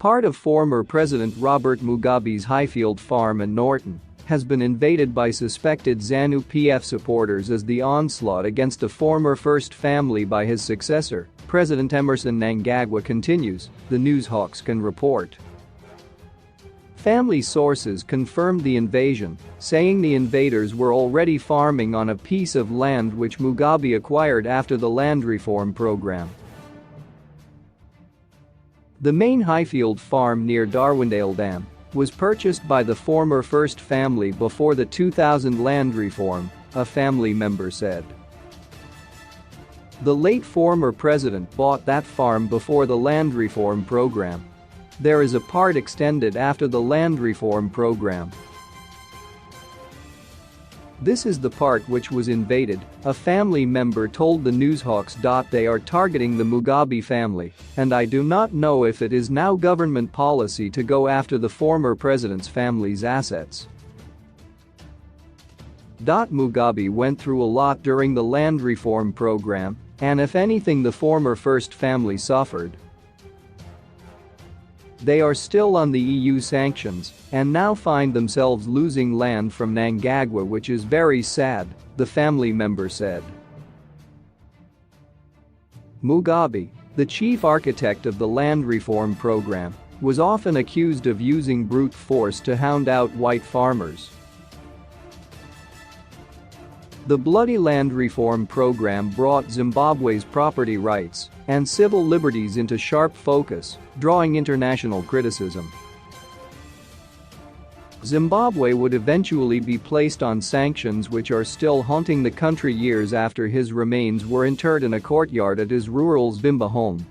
Part of former President Robert Mugabe's Highfield farm in Norton has been invaded by suspected ZANU-PF supporters as the onslaught against a former First Family by his successor, President Emmerson Mnangagwa, continues, the Newshawks can report. Family sources confirmed the invasion, saying the invaders were already farming on a piece of land which Mugabe acquired after the land reform program. The main Highfield farm near Darwindale Dam was purchased by the former First Family before the 2000 land reform, a family member said. The late former president bought that farm before the land reform program. There is a part extended after the land reform program. This is the part which was invaded, a family member told the Newshawks. They are targeting the Mugabe family, and I do not know if it is now government policy to go after the former president's family's assets. Mugabe went through a lot during the land reform program, and if anything the former First Family suffered. They are still on the EU sanctions and now find themselves losing land from Mnangagwa, which is very sad, the family member said. Mugabe, the chief architect of the land reform program, was often accused of using brute force to hound out white farmers. The bloody land reform program brought Zimbabwe's property rights and civil liberties into sharp focus, drawing international criticism. Zimbabwe would eventually be placed on sanctions which are still haunting the country years after his remains were interred in a courtyard at his rural Zvimba home.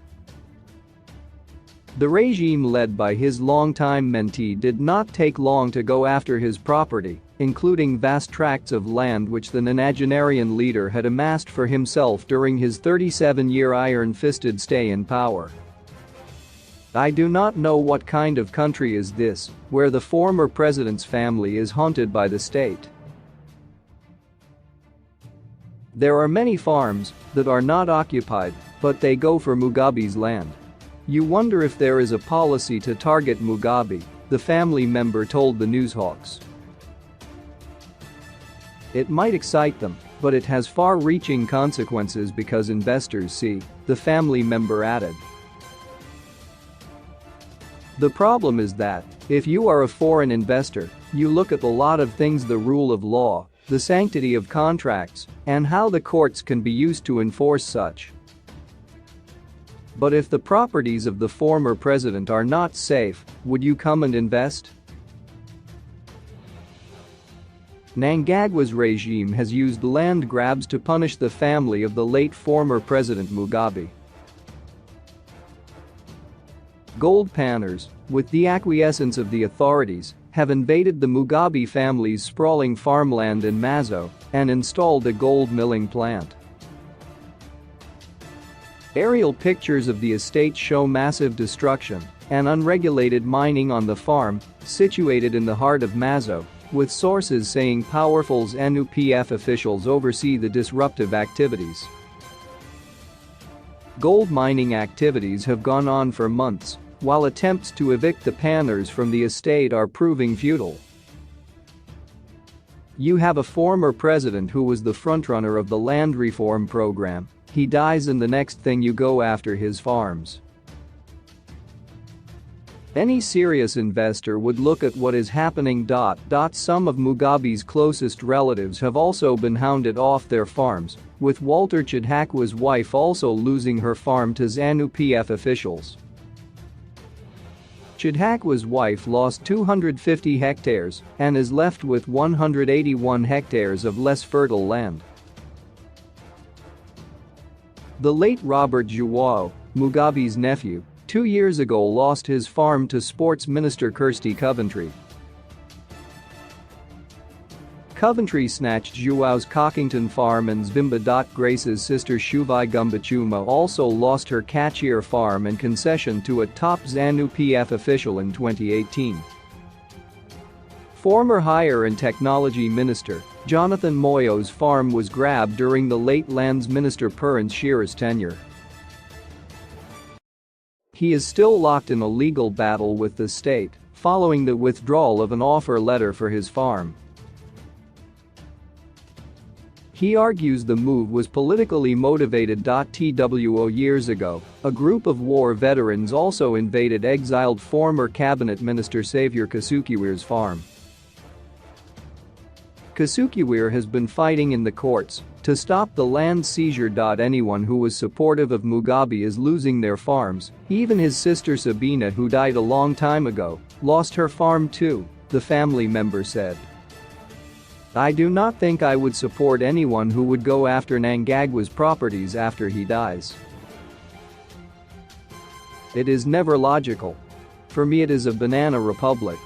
The regime led by his longtime mentee did not take long to go after his property, including vast tracts of land which the nonagenarian leader had amassed for himself during his 37-year iron-fisted stay in power. I do not know what kind of country is this, where the former president's family is haunted by the state. There are many farms that are not occupied, but they go for Mugabe's land. You wonder if there is a policy to target Mugabe, the family member told the Newshawks. It might excite them, but it has far-reaching consequences because investors see, the family member added. The problem is that, if you are a foreign investor, you look at a lot of things: the rule of law, the sanctity of contracts, and how the courts can be used to enforce such. But if the properties of the former president are not safe, would you come and invest? Mnangagwa's regime has used land grabs to punish the family of the late former President Mugabe. Gold panners, with the acquiescence of the authorities, have invaded the Mugabe family's sprawling farmland in Mazo and installed a gold milling plant. Aerial pictures of the estate show massive destruction and unregulated mining on the farm, situated in the heart of Mazo, with sources saying powerful ZANU-PF officials oversee the disruptive activities. Gold mining activities have gone on for months, while attempts to evict the panners from the estate are proving futile. You have a former president who was the frontrunner of the land reform program. He dies and the next thing you go after his farms. Any serious investor would look at what is happening. Some of Mugabe's closest relatives have also been hounded off their farms, with Walter Chidhakwa's wife also losing her farm to ZANU-PF officials. Chidhakwa's wife lost 250 hectares and is left with 181 hectares of less fertile land. The late Robert João, Mugabe's nephew, 2 years ago lost his farm to Sports Minister Kirsty Coventry. Coventry snatched João's Cockington farm and Zvimba. Grace's sister Shuvai Gumbachuma also lost her Kachir farm and concession to a top ZANU-PF official in 2018. Former Higher and Technology Minister Jonathan Moyo's farm was grabbed during the late Lands Minister Perrance Shira's tenure. He is still locked in a legal battle with the state following the withdrawal of an offer letter for his farm. He argues the move was politically motivated. TWO years ago, a group of war veterans also invaded exiled former cabinet minister Saviour Kasukiwire's farm. Kasukiwire has been fighting in the courts to stop the land seizure. Anyone who was supportive of Mugabe is losing their farms, even his sister Sabina, who died a long time ago, lost her farm too, the family member said. I do not think I would support anyone who would go after Mnangagwa's properties after he dies. It is never logical. For me it is a banana republic.